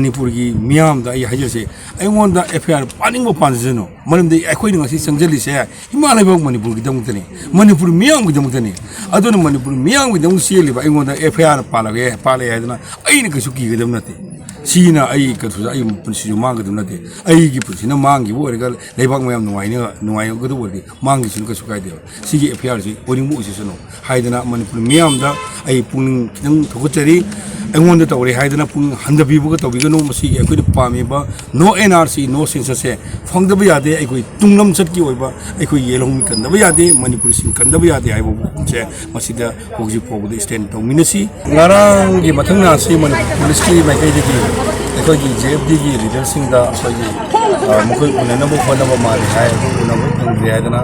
Manipur की मियाम दा ये हजर से ऐंगों दा FIR पानी वो पांच जनो मरम दे ऐकोई निगा सी संजली से हिमालय बाग मणिपुर की दम तने मणिपुर मियाम की दम तने अदो न मणिपुर मियाम की दम सी ले बा ऐंगों दा FIR पाले है ना ऐ न कसु की दम नते सीना ऐ कथु ऐ पुलिस जो मांग दम नते ऐ की पुलिस न मांग की वो रेगल लेबाग मियाम नुआई गदो वरदी मांग की सुन कसु काय दे सी की FIR से ओरी मु से सनो हाइदना मणिपुर मियाम दा ऐ पुंग खिदंग थोगचरी ऐंगों दा तौरे हाइदना पुंग हंदबीबो तौबिगनो मसी अखोई पामेबा नो NRC नो सेंसस से फंगदब यादे अखोई तुंगलम सटकी ओइबा अखोई येलोंग कंदब यादे मणिपुर सिंग कंदब यादे आइबो से मसीदा होजी फोगद स्टैंड तौमिनसी ngarang gi mathangna si Manipur police की माइकई दगी अखोई की JFD की लीडर सिंग दा अखोई मखोई उननबो फनबो मारि हाय उनबो फंगदे हायदना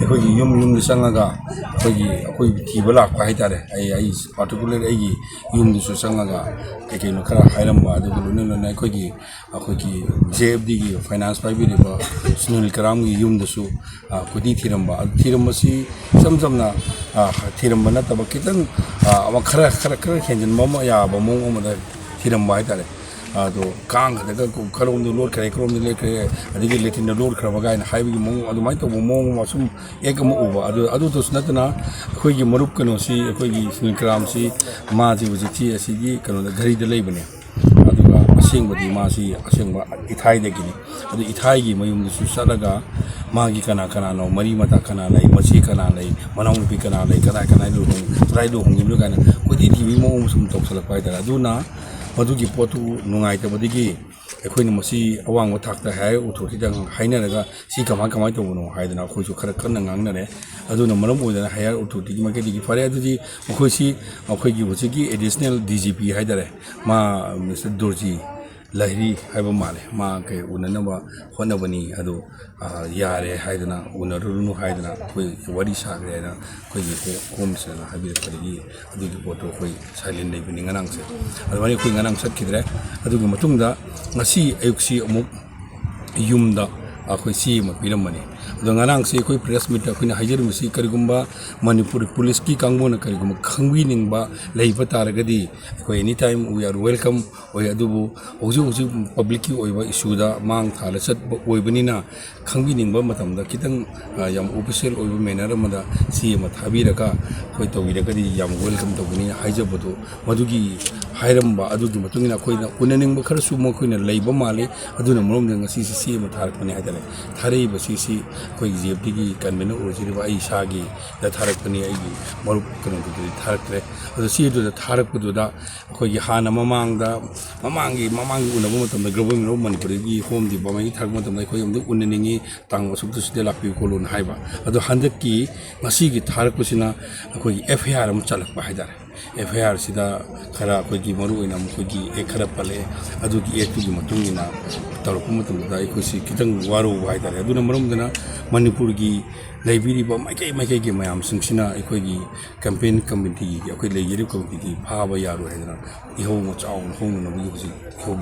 अखोई युम संगागा अखोई थीबा लाखा हाइतारे आई पार्टिकुलर आई युम दुसु संगागा केनो खरा हाइरम्बा अदुगु लोनना अखोई JFD की फाइनेंस पाइबिरिबा सुनील कराम की युम दुसु खुदी थीरम्बसी समना थीरम्बा नतबा कितन अमा खरा खेंजन मम याबा मोंग अमदा थीरम्बा हाइतारे अदो कांग दगा खरोम दो लोड करे खरोम ले करे अदिगे Latin the load Kharba again Hibi मोंग अदु माइ तो मोंग मसुम एक म उबा अदु तो नतना अखोई की मरुप कनो सी अखोई की सुनील कराम सी मा जी बुजी असीगी कनो द घरी द लेबने अदुगा असेंबदी मा सी असेंबा इथाई दगिनी अदु इथाई की मयुम दुसु सलगा मागी कना नो मरी मता कना लै मची कना लै मनाउन पि कना लै कना लुहुं ट्राइ लुहुं गिमु गाना कोदि टीवी मोंग सुम तोक्सलक पाइदा अदुना मधुगी पोतु नुंगाइतबदिगी अखोइना मसी अवांग थाकता है उथोथिदंग हाइनरगा सी कमाय तोबनो हाइदना अखोइसु खरा कन्ना ngangnare aduna maram oidana higher authority ki makedi fare adudi अखोइसी अखोइगी वसिगी एडिशनल DGP हाइदरे मा मिस्टर दोर्जी लहरी हाइबा माले मा के उननबा होनबनी अदो यारे हाइदना उनरुनु हाइदना कोई वरी सागरे ना कोई होम से हाइबे फरेगी अदुगी फोटो कोई साइलेंट लेबनी nganang से अदवानी कोई nganang सटखिद्रे अदुगी मतुंगदा ngasi ayuksi amuk yumda अखोई सी म पिरमनी नगांग से अखोई प्रेस मीट अखोइना हाइजरमसी करिगुम्बा मणिपुर पुलिस की कांगबोना करिगुम्बा खंगबिनिंगबा लेइबा तारगदी अखोई any time we are welcome ओय अदुबु होजु पब्लिक की ओइबा इशूदा मांग थाला सत ओइबनिना खंगबिनिंगबा मतमदा कितंग याम ऑफिशियल ओइबा मैनर मदा सी म थाबिरका अखोई तोबिरगदी याम वेलकम तोबनी हाइजबदो मदुगी हाइरम्बा अदुगी मतुंगिना अखोइना उननिंगबा खरसु मखोइना लेइबा माले अदुना मरोमदे ngasi सी म थारकनी हाइदरे थारे बसीसी कोई JFD की कन्वेनर ओजिरिबा आई सागी द थारकनी आई मरुप कनो दु थारकरे अदु सी दु थारकपुदुदा कोई हाना ममांगदा ममांगी उनबो मतम ग्लोबल रो मणिपुर की होम दि बमाई थारक मतम कोई हमदु उननिंगी तांग सुबदु सिदे लापि कोलोन हाइबा अदु हंदक की ngasi की थारकपुसिना कोई FIR am चलकबा हाइदारे FIR सिदा खरा कोई की मरु ओइना कोई की एक खरा पले अदु की एक की मतुंगिना तौरप मतुंदा कोसी कितंग वारो हाइदारे अदुना मरमदना मणिपुर की लेबिरिबा माइकै की मयाम सिंगसिना अखोई कैंपेन कमिटी की अखोई लेगिरि कमिटी की फाबा यारो हैदना इहो मचाउ होंग नबु हुजि इहो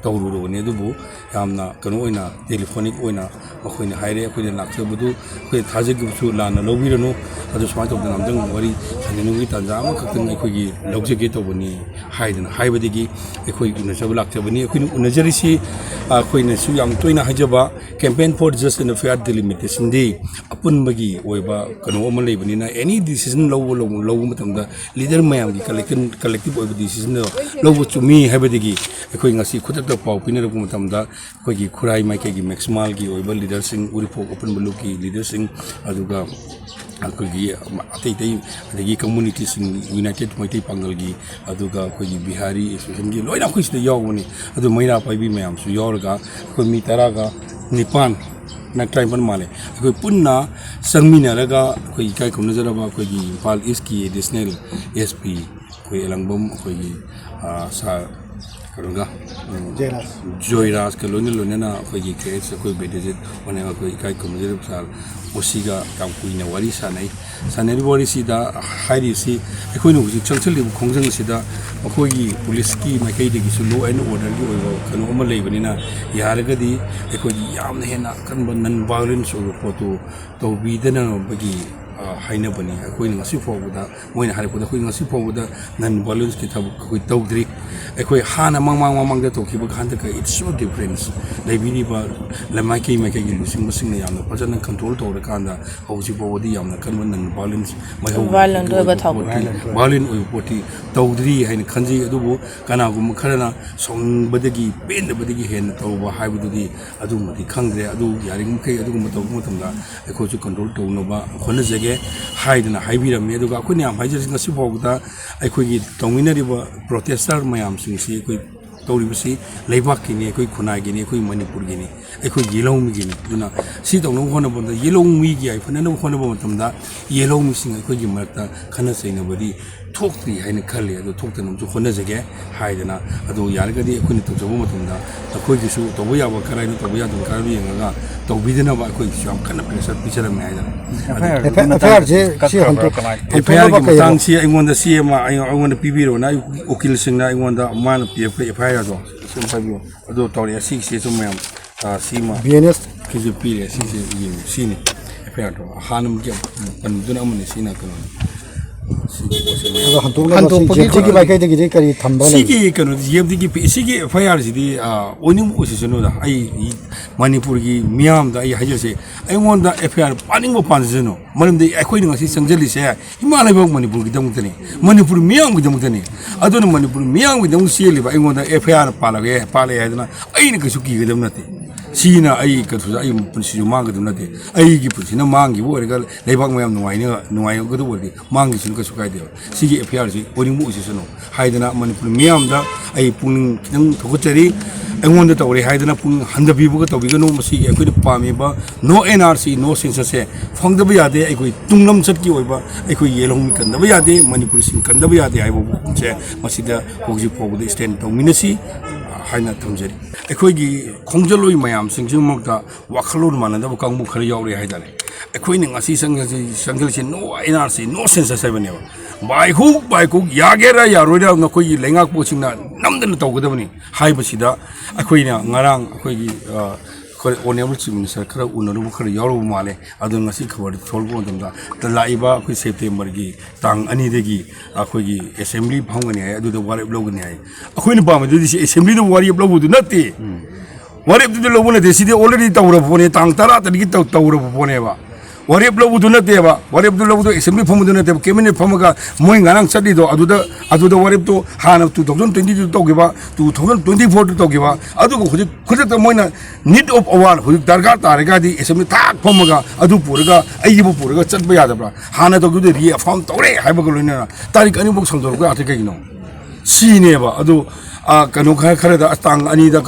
तौरुरोने अदुबु यामना कनो ओइना टेलीफोनिक ओइना अखोइना हाइरे अखोइना लाक्सबदु अखोइ थाजगिबसु लाना लौबिरनो अदु समाय तौदना हमदंग वरी सनेनुगी तंजा अमा खक्तंग अखोइगी लौजगे तौबनी हाइदना हाइबदिगी अखोइ उनजब लाक्सबनी अखोइना उनजरिसि अखोइना सु याम तोइना हाइजबा campaign for just and fair delimitation दे अपुन बगी ओइबा कनो अमा लेबनिना एनी डिसीजन लौबो मतंदा लीडर मयाम की कलेक्टिव ओइबा डिसीजन लौबो चुमी हाइबदिगी अखोइ ngasi खुदक पाउ पिनरबो मतंदा अखोइगी खुराई माइके की मैक्सिमल की ओइबा लीडर सिंह उरिफो ओपन बलु की लीडर सिंह अदुगा अखोइगी अतै कम्युनिटी सिंह यूनाइटेड मैतै पांगल की अदुगा अखोइगी बिहारी एसोसिएशन की लोइना अखोइसिदा यावनी अदु मैरा पाइबी मयाम सु यावरगा अखोइ मी तरागा निपान ना ट्राइबल माले अखोइ पुन्ना संगमिनरगा अखोइ इकाइ खमनजरबा अखोइगी इम्फाल ईस्ट की एडिशनल SP अखोइ एलंगबम अखोइगी सा करूँगा जोयराज के लोने अखोइगी केस अखोइ बेडेजिट ओने अखोइ इकाइ खमनजरब साल ओसिगा काम कुइना वारी सानै वारी सिदा हाइरिसि अखोइनो हुजि चंचलि खोंजंग सिदा अखोइगी पुलिस की माइकैदगी सु लो एंड ऑर्डर की ओइबा कनो अमा लेबनिना यारगदी अखोइगी यामना हेना कनबा नन वायलेंस ओइबा फोटो तौबिदना बगी hainabani akhoi ngasi fawda moina haripod akhoi ngasi fawda non violence ki thabuk akhoi tawdri akhoi hana mang da tokiba khanda ka it's so difference laibini ba lamai ki mai ki lusing musing ne yamna pajana control tawra kanda hauji bawdi yamna kanwa non violence mai violent ba thak violent oi poti tawdri haina khanji adubu kana gum kharana song badagi pen badagi hen tawba haibududi adu mati khangre adu yaring kai adu gum tawbu matamda akhoi ju control tawnoba khona jage haidana haibiramne aduga akhoi ne am haijasi ngasi fawda akhoi gi tawminariba protester mayam singsi akhoi तौरीबसी लेबाक की ने कोई खुनाई की ने कोई मणिपुर की ने कोई येलोमी की ने दुना सी तौनो होना बंदा येलोमी की आई फने होना बंदा येलोमी सिंग कोई की मरता खना सैना बदी थोक्ती है ने खले अदो थोक्ते नम जो होना जगह हाइदना अदो यार गदी कोई ने तो जबो मतमदा कोई किसु तो वो याव कराई तो वो याद कराई यंगा तो बिदना बा कोई शाम खना प्रेशर पिक्चर में आइदना एफआईआर जे सी हंतो एफआईआर की मतंग सी आइगोंदा सी एम आइगोंदा पीबीरो ना उकिल सिंगना आइगोंदा मान पीएफ एफआईआर जो सिम पाबियो अदो तौरी सी जो मैम सीमा बीएनएस की जो पीरे सी सीने एफआईआर तो हानम के पनदुना मन सीना कनो की बाइक की करी थंबा सिगी कनो जेबदी की सिगी एफआईआर सिदी ओनिम ओसिसनो दा आई मणिपुर की मियाम दा आई हाजसे आइगोंदा एफआईआर पानिंग बो पानजनो मरमदे अखोइ ngasi संगजलिसे हिमालय बग मणिपुर की दमुतनी मणिपुर मियाम की दमुतनी अदुन मणिपुर मियाम की दमु सिलिबा आइगोंदा एफआईआर पाले हायदना आइना कछु की गदम नते सीना आई कथुजा आई पुनसि मांगदम नते आई की पुनसिना मांगी बो ओरगा लेबाक मयाम नुवाइ गदो ओरदि मांगी सुन कछु कायदे सिगी एफआईआर सि ओनिमु ओसिसनो हायदना मणिपुर मियाम दा आई पुंग खिदंग थोगचरी ऐंगोंद तौरे हायदना पुंग हंदबीबुग तौबिगनो मसी अखोइ पामेबा नो एनआरसी नो सेंसस से फंगदब यादे अखोइ तुंगलम सटकी ओइबा अखोइ येलोंग कंदब यादे मणिपुर सिंग कंदब यादे आइबो से मसीदा होगजि फोगदे स्टैंड तौमिनसी हाइना थमजरी अखोइगी खोंजलोइ मयाम सिंगजुमक्ता वाखलोर मानदब कांगबु खर यावरे हायदाले अखोइनि ngasi संगलसे नो एनआरसी नो सेंसस हायबनेबा बाइकुक यागेरा यारोइरा नखोइगी लेंगाक पोसिंगना नमदन तौगदबनी हाइबसिदा अखोइना ngarang अखोइगी ऑनरेबल चीफ मिनिस्टर खर उनरबु खर यावरबु माले अदु ngasi खबर थोलबो दमदा तलाइबा अखोइ सेप्टेम्बर की तांग अनि देगी अखोइगी असेंबली फांगनी है अदु वारेब लोगनी है अखोइनि पामदि असेंबली दो वारेब लोगु नते वारेब दु लोगु नते सिदे ऑलरेडी तौरबोने तांग 10 तरिगी तौरबोनेबा वारेब लोगु नतेबा वारेब लोगु असेंबली फमदु नते कैबिनेट फमगा मोय ngarang चलिदो अदुदा वारेब तो हाना 2022 तौगिबा 2024 तौगिबा अदुगो खुद खुद मोयना नीड ऑफ अवार खुद दरकार तारेगादी असेंबली ताक फमगा अदु पुरगा अइबो पुरगा चटबा यादबरा हाना तौगिदो रि फम तौरे हाइबगो लोइना तारिक अनिबो संदोरगो आथे कगिनो सीनेबा अदु कनो खरदा तांग अनिदा